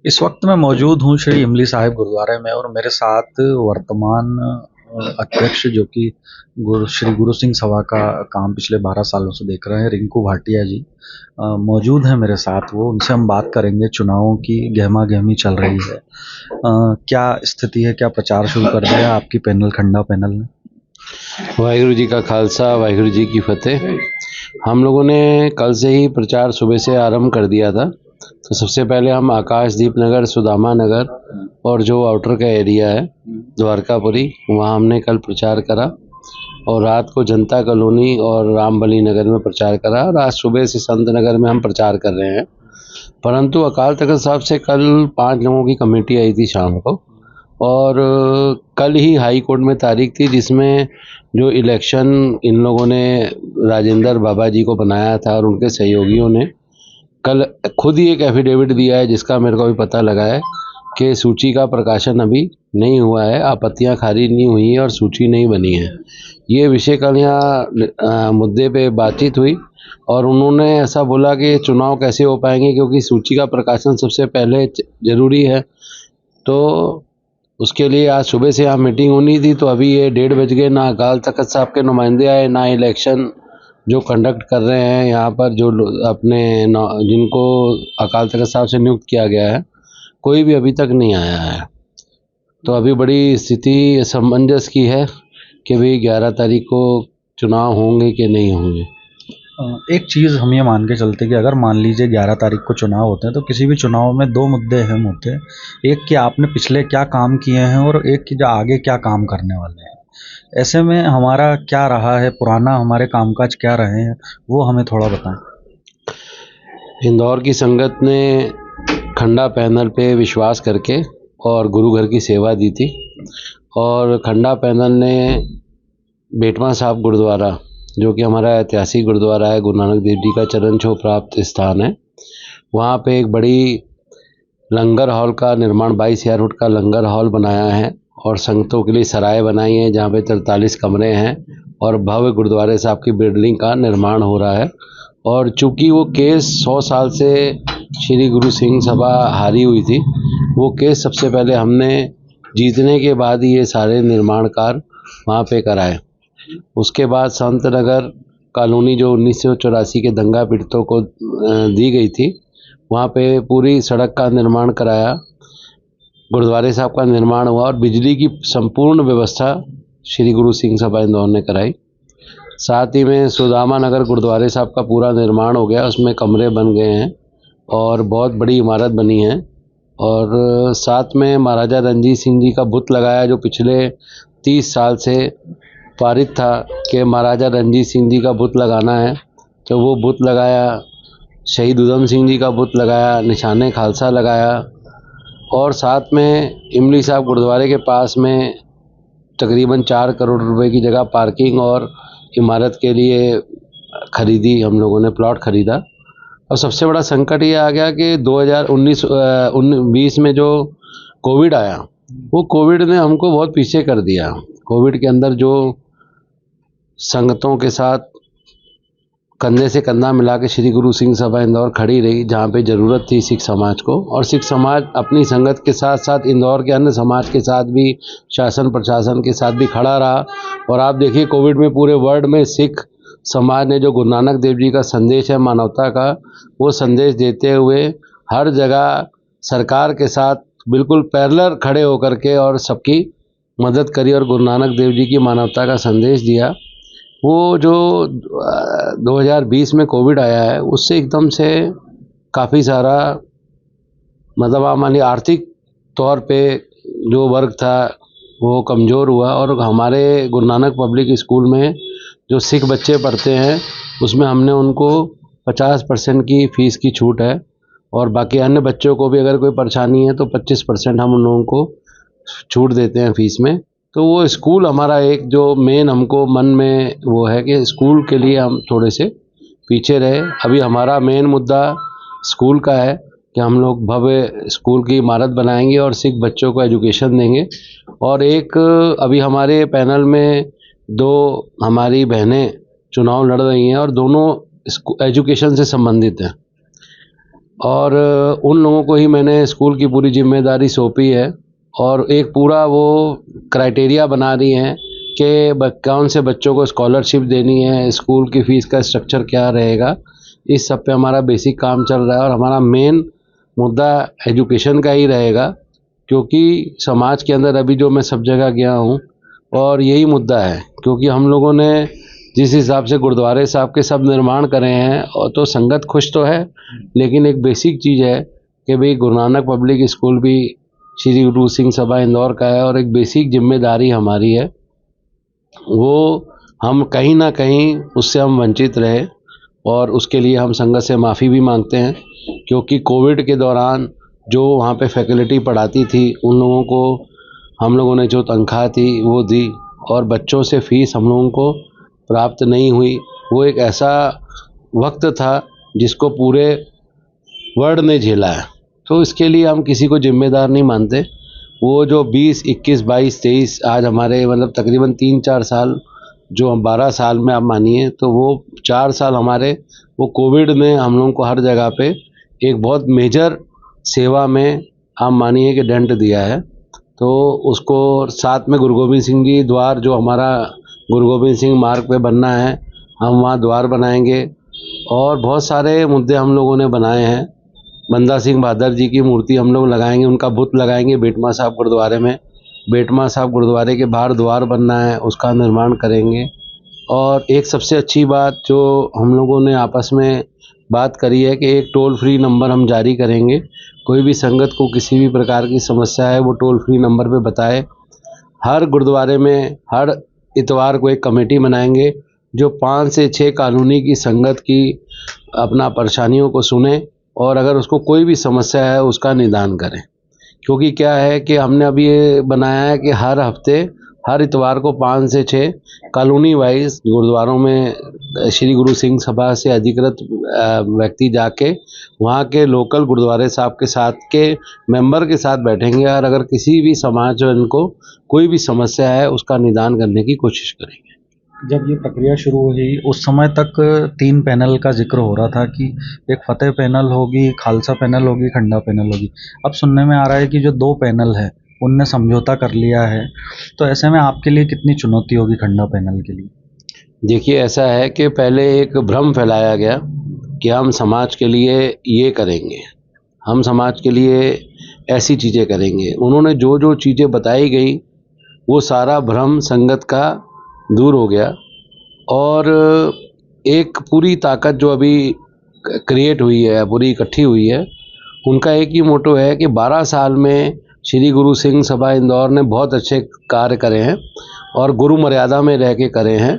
इस वक्त मैं मौजूद हूँ श्री इमली साहिब गुरुद्वारे में और मेरे साथ वर्तमान अध्यक्ष जो कि श्री गुरु सिंह सभा का काम पिछले 12 सालों से देख रहे हैं, रिंकू भाटिया जी मौजूद हैं मेरे साथ। वो उनसे हम बात करेंगे। चुनावों की गहमा गहमी चल रही है। क्या स्थिति है? क्या प्रचार शुरू कर दिया आपकी खंडा पैनल ने? वाहिगुरु जी का खालसा, वाहिगुरु जी की फतेह। हम लोगों ने कल से ही प्रचार सुबह से आरंभ कर दिया था। तो सबसे पहले हम आकाशदीप नगर, सुदामा नगर और जो आउटर का एरिया है द्वारकापुरी, वहाँ हमने कल प्रचार करा और रात को जनता कॉलोनी और रामबली नगर में प्रचार करा और आज सुबह से संत नगर में हम प्रचार कर रहे हैं। परंतु अकाल तख्त साहब से कल 5 लोगों की कमेटी आई थी शाम को और कल ही हाई कोर्ट में तारीख थी जिसमें जो इलेक्शन इन लोगों ने राजेंद्र बाबा जी को बनाया था और उनके सहयोगियों ने कल खुद ही एक एफिडेविट दिया है जिसका मेरे को भी पता लगा है कि सूची का प्रकाशन अभी नहीं हुआ है, आपत्तियां खारिज नहीं हुई हैं और सूची नहीं बनी है। ये विषय कल यहाँ मुद्दे पे बातचीत हुई और उन्होंने ऐसा बोला कि चुनाव कैसे हो पाएंगे क्योंकि सूची का प्रकाशन सबसे पहले ज़रूरी है। तो उसके लिए आज सुबह से यहाँ मीटिंग होनी थी, तो अभी ये 1:30 बज गए, ना अकाल तख्त साहब के नुमाइंदे आए, ना इलेक्शन जो कंडक्ट कर रहे हैं यहाँ पर जो अपने जिनको अकाल तख्त साहब से नियुक्त किया गया है, कोई भी अभी तक नहीं आया है। तो अभी बड़ी स्थिति असमंजस की है कि भाई 11 तारीख को चुनाव होंगे कि नहीं होंगे। एक चीज़ हम ये मान के चलते कि अगर मान लीजिए 11 तारीख को चुनाव होते हैं तो किसी भी चुनाव में 2 मुद्दे अहम होते हैं। एक कि आपने पिछले क्या काम किए हैं और एक कि जो आगे क्या काम करने वाले हैं। ऐसे में हमारा क्या रहा है, पुराना हमारे कामकाज क्या रहे हैं, वो हमें थोड़ा बताएं। इंदौर की संगत ने खंडा पैनल पे विश्वास करके और गुरु घर की सेवा दी थी और खंडा पैनल ने बेटवा साहब गुरुद्वारा, जो कि हमारा ऐतिहासिक गुरुद्वारा है, गुरु नानक देव जी का चरण छोह प्राप्त स्थान है, वहाँ पे एक बड़ी लंगर हॉल का निर्माण 22,000 फुट का लंगर हॉल बनाया है और संगतों के लिए सराय बनाई है जहाँ पे 43 कमरे हैं और भव्य गुरुद्वारे साहब की बिल्डिंग का निर्माण हो रहा है। और चूँकि वो केस 100 साल से श्री गुरु सिंह सभा हारी हुई थी, वो केस सबसे पहले हमने जीतने के बाद ही ये सारे निर्माण कार्य वहाँ पे कराए। उसके बाद संत नगर कॉलोनी जो 1984 के दंगा पीड़ितों को दी गई थी, वहाँ पे पूरी सड़क का निर्माण कराया, गुरुद्वारे साहब का निर्माण हुआ और बिजली की संपूर्ण व्यवस्था श्री गुरु सिंह सभा इंदौर ने कराई। साथ ही में सुदामा नगर गुरुद्वारे साहब का पूरा निर्माण हो गया, उसमें कमरे बन गए हैं और बहुत बड़ी इमारत बनी है। और साथ में महाराजा रणजीत सिंह जी का बुत लगाया जो पिछले 30 साल से पारित था कि महाराजा रणजीत सिंह जी का बुत लगाना है, तो वो बुत लगाया। शहीद उधम सिंह जी का बुत लगाया, निशाने खालसा लगाया और साथ में इमली साहब गुरुद्वारे के पास में तकरीबन 4 करोड़ रुपए की जगह पार्किंग और इमारत के लिए खरीदी, हम लोगों ने प्लॉट खरीदा। और सबसे बड़ा संकट ये आ गया कि 2019-20 में जो कोविड आया, वो कोविड ने हमको बहुत पीछे कर दिया। कोविड के अंदर जो संगतों के साथ कंधे से कंधा मिला के श्री गुरु सिंह सभा इंदौर खड़ी रही, जहाँ पे ज़रूरत थी सिख समाज को, और सिख समाज अपनी संगत के साथ साथ इंदौर के अन्य समाज के साथ भी, शासन प्रशासन के साथ भी खड़ा रहा। और आप देखिए कोविड में पूरे वर्ल्ड में सिख समाज ने जो गुरु नानक देव जी का संदेश है मानवता का, वो संदेश देते हुए हर जगह सरकार के साथ बिल्कुल पैरेलल खड़े होकर के और सबकी मदद करी और गुरु नानक देव जी की मानवता का संदेश दिया। वो जो 2020 में कोविड आया है, उससे एकदम से काफ़ी सारा मतलब हमारी आर्थिक तौर पे जो वर्ग था वो कमज़ोर हुआ और हमारे गुरु नानक पब्लिक स्कूल में जो सिख बच्चे पढ़ते हैं उसमें हमने उनको 50% की फ़ीस की छूट है और बाकी अन्य बच्चों को भी अगर कोई परेशानी है तो 25% हम उन लोगों को छूट देते हैं फ़ीस में। तो वो स्कूल हमारा एक जो मेन हमको मन में वो है कि स्कूल के लिए हम थोड़े से पीछे रहे। अभी हमारा मेन मुद्दा स्कूल का है कि हम लोग भव्य स्कूल की इमारत बनाएंगे और सिख बच्चों को एजुकेशन देंगे। और एक अभी हमारे पैनल में 2 हमारी बहनें चुनाव लड़ रही हैं और दोनों एजुकेशन से संबंधित हैं और उन लोगों को ही मैंने स्कूल की पूरी जिम्मेदारी सौंपी है और एक पूरा वो क्राइटेरिया बना रही हैं कि कौन से बच्चों को स्कॉलरशिप देनी है, स्कूल की फ़ीस का स्ट्रक्चर क्या रहेगा। इस सब पे हमारा बेसिक काम चल रहा है और हमारा मेन मुद्दा एजुकेशन का ही रहेगा, क्योंकि समाज के अंदर अभी जो मैं सब जगह गया हूँ और यही मुद्दा है, क्योंकि हम लोगों ने जिस हिसाब से गुरुद्वारे साहब के सब निर्माण करे हैं और तो संगत खुश तो है, लेकिन एक बेसिक चीज़ है कि भाई गुरु नानक पब्लिक स्कूल भी श्री गुरु सिंह सभा इंदौर का है और एक बेसिक जिम्मेदारी हमारी है, वो हम कहीं ना कहीं उससे हम वंचित रहे और उसके लिए हम संगत से माफ़ी भी मांगते हैं, क्योंकि कोविड के दौरान जो वहाँ पे फैकल्टी पढ़ाती थी उन लोगों को हम लोगों ने जो तनख्वाह थी वो दी और बच्चों से फ़ीस हम लोगों को प्राप्त नहीं हुई। वो एक ऐसा वक्त था जिसको पूरे वर्ल्ड ने झेला है, तो इसके लिए हम किसी को जिम्मेदार नहीं मानते। वो जो 20, 21, 22, 23 आज हमारे मतलब तकरीबन 3-4 साल, जो हम 12 साल में आप मानिए तो वो 4 साल हमारे वो कोविड ने हम लोगों को हर जगह पे एक बहुत मेजर सेवा में आप मानिए कि डेंट दिया है। तो उसको साथ में गुरु गोविंद सिंह जी द्वार जो हमारा गुरु गोविंद सिंह मार्ग पे बनना है, हम वहाँ द्वार बनाएंगे और बहुत सारे मुद्दे हम लोगों ने बनाए हैं। बंदा सिंह बहादुर जी की मूर्ति हम लोग लगाएंगे, उनका बुत लगाएंगे बेटमा साहब गुरुद्वारे में। बेटमा साहब गुरुद्वारे के बाहर द्वार बनना है, उसका निर्माण करेंगे। और एक सबसे अच्छी बात जो हम लोगों ने आपस में बात करी है कि एक टोल फ्री नंबर हम जारी करेंगे। कोई भी संगत को किसी भी प्रकार की समस्या है वो टोल फ्री नंबर पे बताए। हर गुरुद्वारे में हर इतवार को एक कमेटी बनाएंगे जो 5 से 6 कॉलोनी की संगत की अपना परेशानियों को सुने और अगर उसको कोई भी समस्या है उसका निदान करें। क्योंकि क्या है कि हमने अभी ये बनाया है कि हर हफ्ते हर इतवार को 5 से 6 कॉलोनी वाइज गुरुद्वारों में श्री गुरु सिंह सभा से अधिकृत व्यक्ति जाके वहाँ के लोकल गुरुद्वारे साहब के साथ के मेंबर के साथ बैठेंगे और अगर किसी भी समाजजन को कोई भी समस्या है उसका निदान करने की कोशिश करेंगे। जब ये प्रक्रिया शुरू हुई उस समय तक 3 पैनल का जिक्र हो रहा था कि एक फतेह पैनल होगी, खालसा पैनल होगी, खंडा पैनल होगी। अब सुनने में आ रहा है कि जो 2 पैनल है उनने समझौता कर लिया है, तो ऐसे में आपके लिए कितनी चुनौती होगी खंडा पैनल के लिए? देखिए, ऐसा है कि पहले एक भ्रम फैलाया गया कि हम समाज के लिए ये करेंगे, हम समाज के लिए ऐसी चीज़ें करेंगे। उन्होंने जो जो चीज़ें बताई गई वो सारा भ्रम संगत का दूर हो गया और एक पूरी ताकत जो अभी क्रिएट हुई है, पूरी इकट्ठी हुई है, उनका एक ही मोटो है कि 12 साल में श्री गुरु सिंह सभा इंदौर ने बहुत अच्छे कार्य करे हैं और गुरु मर्यादा में रह के करे हैं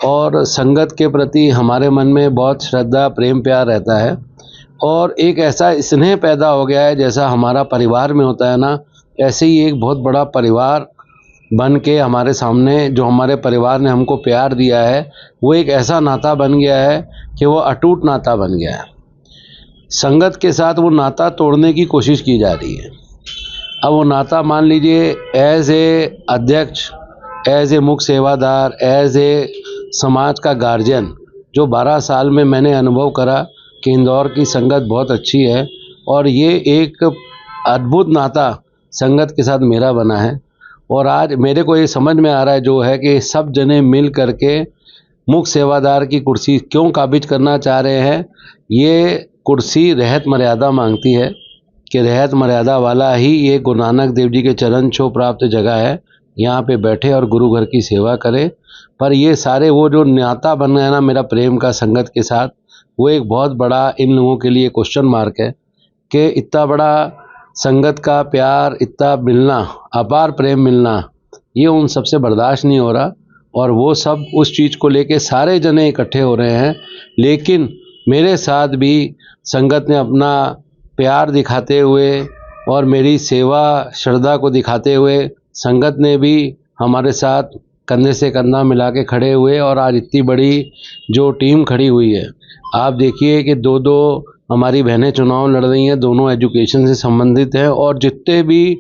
और संगत के प्रति हमारे मन में बहुत श्रद्धा प्रेम प्यार रहता है और एक ऐसा स्नेह पैदा हो गया है जैसा हमारा परिवार में होता है ना, ऐसे ही एक बहुत बड़ा परिवार बन के हमारे सामने जो हमारे परिवार ने हमको प्यार दिया है वो एक ऐसा नाता बन गया है कि वो अटूट नाता बन गया है। संगत के साथ वो नाता तोड़ने की कोशिश की जा रही है। अब वो नाता मान लीजिए एज ए अध्यक्ष, एज ए मुख्य सेवादार, एज ए समाज का गार्जियन, जो 12 साल में मैंने अनुभव करा कि इंदौर की संगत बहुत अच्छी है और ये एक अद्भुत नाता संगत के साथ मेरा बना है। और आज मेरे को ये समझ में आ रहा है जो है कि सब जने मिल करके मुख्य सेवादार की कुर्सी क्यों काबिज करना चाह रहे हैं। ये कुर्सी रहत मर्यादा मांगती है कि रहत मर्यादा वाला ही ये गुरु नानक देव जी के चरण छू प्राप्त जगह है, यहाँ पे बैठे और गुरु घर की सेवा करे। पर ये सारे वो जो नाता बन गया ना मेरा प्रेम का संगत के साथ, वो एक बहुत बड़ा इन लोगों के लिए क्वेश्चन मार्क है कि इतना बड़ा संगत का प्यार, इतना मिलना, अपार प्रेम मिलना, ये उन सबसे बर्दाश्त नहीं हो रहा और वो सब उस चीज़ को लेके सारे जने इकट्ठे हो रहे हैं। लेकिन मेरे साथ भी संगत ने अपना प्यार दिखाते हुए और मेरी सेवा श्रद्धा को दिखाते हुए संगत ने भी हमारे साथ कंधे से कंधा मिला के खड़े हुए और आज इतनी बड़ी जो टीम खड़ी हुई है। आप देखिए कि 2-2 हमारी बहनें चुनाव लड़ रही हैं, दोनों एजुकेशन से संबंधित हैं और जितने भी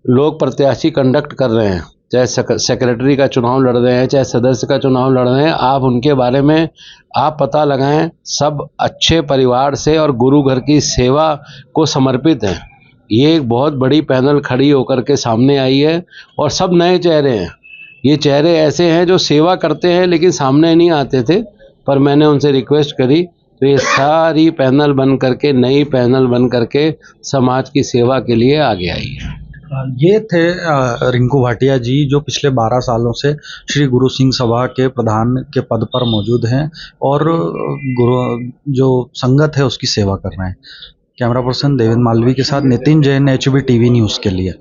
लोग प्रत्याशी कंडक्ट कर रहे हैं, चाहे सेक्रेटरी का चुनाव लड़ रहे हैं, चाहे सदस्य का चुनाव लड़ रहे हैं, आप उनके बारे में आप पता लगाएं। सब अच्छे परिवार से और गुरु घर की सेवा को समर्पित हैं। ये एक बहुत बड़ी पैनल खड़ी होकर के सामने आई है और सब नए चेहरे हैं। ये चेहरे ऐसे हैं जो सेवा करते हैं लेकिन सामने नहीं आते थे, पर मैंने उनसे रिक्वेस्ट करी तो ये सारी पैनल बन करके, नई पैनल बन करके समाज की सेवा के लिए आगे आई है। ये थे रिंकू भाटिया जी, जो पिछले 12 सालों से श्री गुरु सिंह सभा के प्रधान के पद पर मौजूद हैं और गुरु जो संगत है उसकी सेवा कर रहे हैं। कैमरा पर्सन देवेंद्र मालवी के साथ Nitin Jain, HB TV news के लिए।